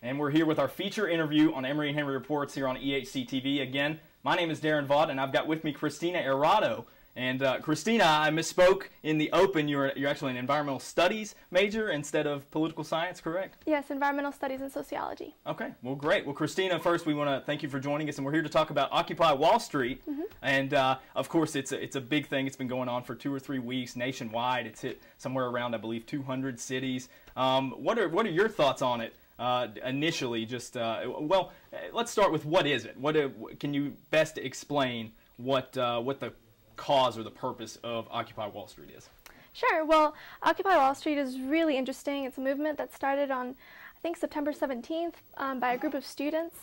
and we're here with our feature interview on Emory Henry Reports here on EHC-TV. Again, my name is Daron Vaught, and I've got with me Cristina Airado. And Cristina, I misspoke in the open. You're actually an environmental studies major instead of political science, correct? Yes, environmental studies and sociology. Okay, well, great. Well, Cristina, first we want to thank you for joining us, and we're here to talk about Occupy Wall Street. And of course, it's a big thing. It's been going on for 2 or 3 weeks nationwide. It's hit somewhere around, I believe, 200 cities. What are your thoughts on it? Initially, just well, let's start with what is it? Can you best explain what the cause or the purpose of Occupy Wall Street is? Sure. Well, Occupy Wall Street is really interesting. It's a movement that started on, I think, September 17th by a group of students,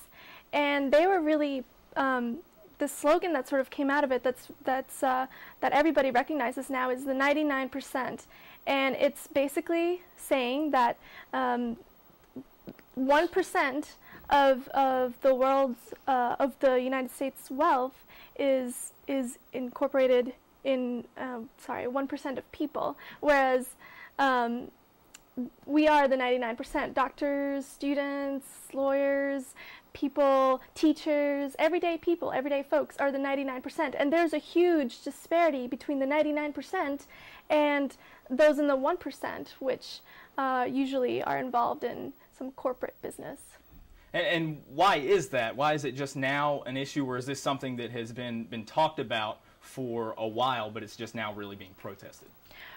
and they were really the slogan that sort of came out of it that everybody recognizes now is the 99%, and it's basically saying that 1% of the world's of the United States wealth is incorporated in 1% of people, whereas we are the 99%. Doctors, students, lawyers, people, teachers, everyday people, everyday folks are the 99%, and there's a huge disparity between the 99% and those in the 1%, which usually are involved in some corporate business. And why is that? Why is it just now an issue, or is this something that has been talked about for a while, but it's just now really being protested?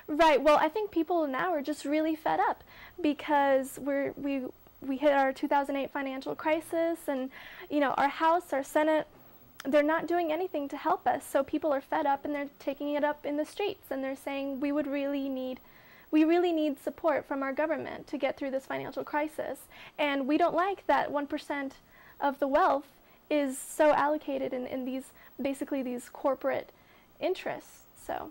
Right. Well, I think people now are just really fed up because we hit our 2008 financial crisis, and our House, our Senate, they're not doing anything to help us. So people are fed up, and they're taking it up in the streets, and they're saying we really need support from our government to get through this financial crisis. And we don't like that 1% of the wealth is so allocated in these corporate interests. So.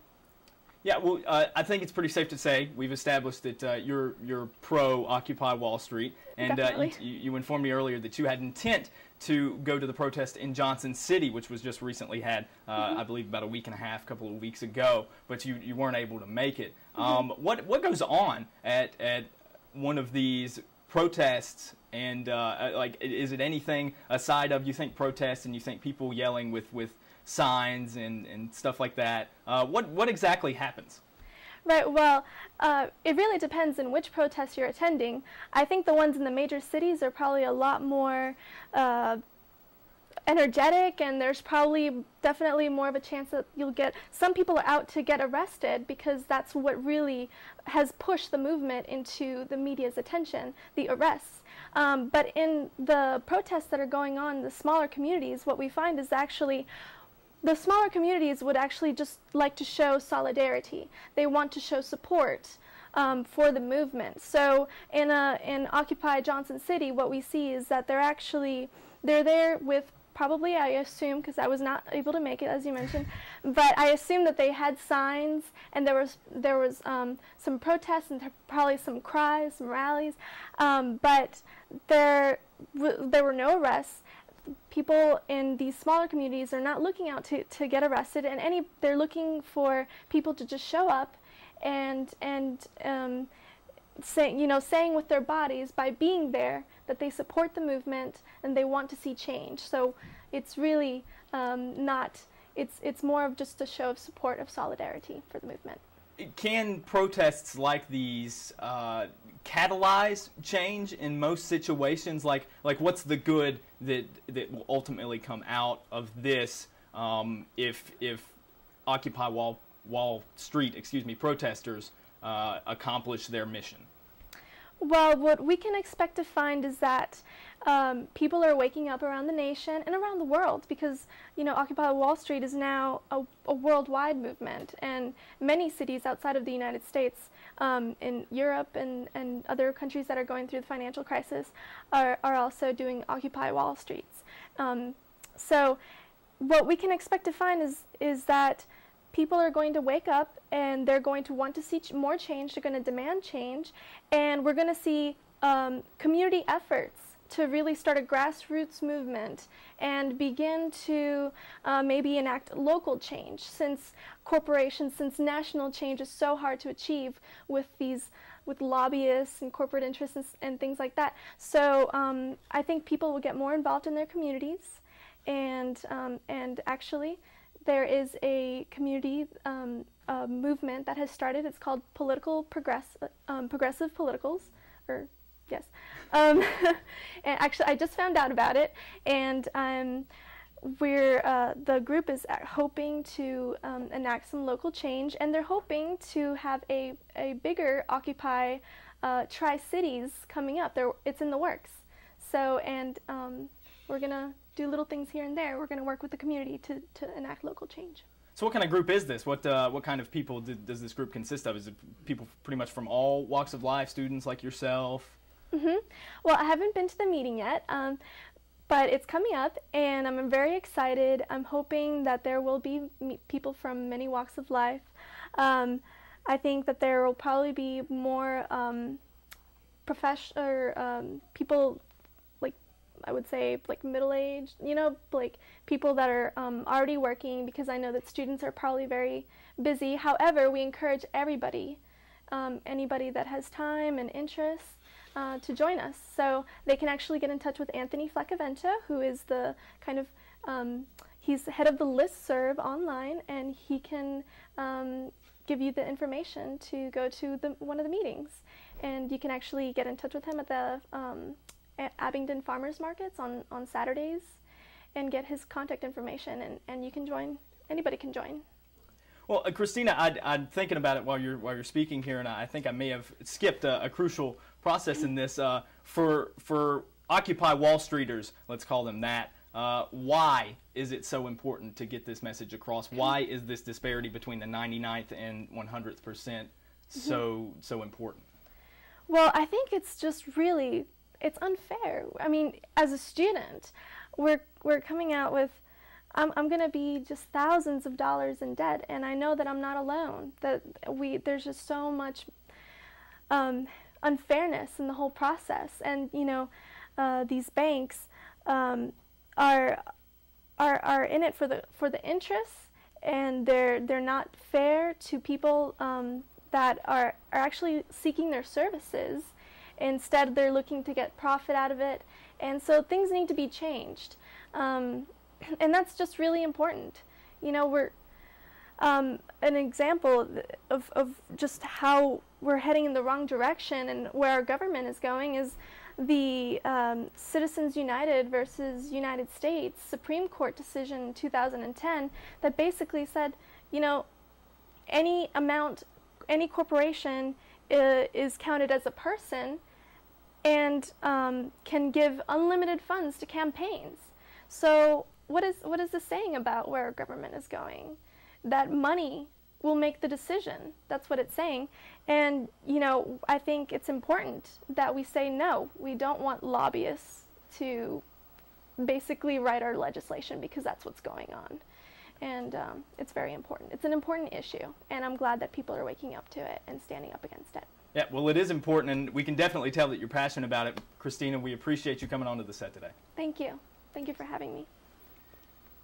Yeah, well, I think it's pretty safe to say we've established that you're pro Occupy Wall Street, and you informed me earlier that you had intent to go to the protest in Johnson City, which was just recently had, I believe, about a couple of weeks ago, but you weren't able to make it. What goes on at one of these protests, and is it anything aside of, you think, protests and you think people yelling with signs and stuff like that? What exactly happens? Right, well, it really depends on which protests you're attending. I think the ones in the major cities are probably a lot more energetic, and there's definitely more of a chance that you'll get, some people are out to get arrested because that's what really has pushed the movement into the media's attention, the arrests. But in the protests that are going on in the smaller communities, what we find is actually the smaller communities would actually just like to show solidarity. They want to show support for the movement. So in Occupy Johnson City, what we see is that they're there with probably, I assume, because I was not able to make it, as you mentioned, but I assume that they had signs, and there was some protests and probably some cries, some rallies, but there were no arrests. People in these smaller communities are not looking out to get arrested, and they're looking for people to just show up and saying with their bodies, by being there, that they support the movement and they want to see change. So it's really it's more of just a show of support, of solidarity for the movement. Can protests like these catalyze change in most situations? Like what's the good that will ultimately come out of this if Occupy Wall Street, protesters accomplish their mission? Well, what we can expect to find is that people are waking up around the nation and around the world, because Occupy Wall Street is now a worldwide movement, and many cities outside of the United States, in Europe and other countries that are going through the financial crisis, are also doing Occupy Wall Streets. So what we can expect to find is that people are going to wake up, and they're going to want to see more change. They're going to demand change, and we're going to see community efforts to really start a grassroots movement and begin to maybe enact local change, since national change is so hard to achieve with these with lobbyists and corporate interests and things like that. So I think people will get more involved in their communities, and actually there is a community movement that has started. It's called Progressive Politicals, or yes. And actually, I just found out about it, and the group is hoping to enact some local change, and they're hoping to have a bigger Occupy Tri-Cities coming up. It's in the works. So, and we're gonna do little things here and there. We're gonna work with the community to enact local change. So what kind of group is this? What kind of people does this group consist of? Is it people pretty much from all walks of life, students like yourself? Mm-hmm. Well, I haven't been to the meeting yet, but it's coming up, and I'm very excited. I'm hoping that there will be people from many walks of life. I think that there will probably be more people, like I would say, like middle-aged, you know, like people that are already working, because I know that students are probably very busy. However, we encourage everybody, anybody that has time and interest, to join us. So they can actually get in touch with Anthony Fleccaventa, who is the kind of, he's head of the listserv online, and he can give you the information to go to one of the meetings. And you can actually get in touch with him at the Abingdon Farmers Markets on Saturdays and get his contact information, and you can join, anybody can join. Well, Cristina, I'm thinking about it while you're speaking here, and I think I may have skipped a crucial process in this. For Occupy Wall Streeters, let's call them that, why is it so important to get this message across? Why is this disparity between the 99th and 100th percent so important? Well, I think it's just really, it's unfair. I mean, as a student, we're coming out with, I'm going to be just thousands of dollars in debt, and I know that I'm not alone. That there's just so much unfairness in the whole process, and you know, these banks are in it for the interests, and they're not fair to people that are actually seeking their services. Instead, they're looking to get profit out of it, and so things need to be changed. And that's just really important. You know, we're an example of just how we're heading in the wrong direction and where our government is going is the Citizens United versus United States Supreme Court decision in 2010 that basically said, you know, any corporation is counted as a person and can give unlimited funds to campaigns. So what is this saying about where our government is going? That money will make the decision. That's what it's saying. And, you know, I think it's important that we say no. We don't want lobbyists to basically write our legislation, because that's what's going on. And it's very important. It's an important issue, and I'm glad that people are waking up to it and standing up against it. Yeah, well, it is important, and we can definitely tell that you're passionate about it. Cristina, we appreciate you coming onto the set today. Thank you. Thank you for having me.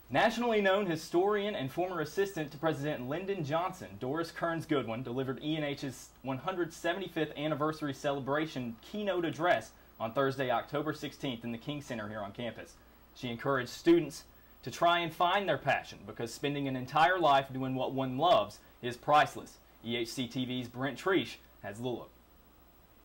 Nationally known historian and former assistant to President Lyndon Johnson, Doris Kearns Goodwin, delivered ENH's 175th anniversary celebration keynote address on Thursday, October 16th in the King Center here on campus. She encouraged students to try and find their passion, because spending an entire life doing what one loves is priceless. EHC-TV's Brent Treesh has the look.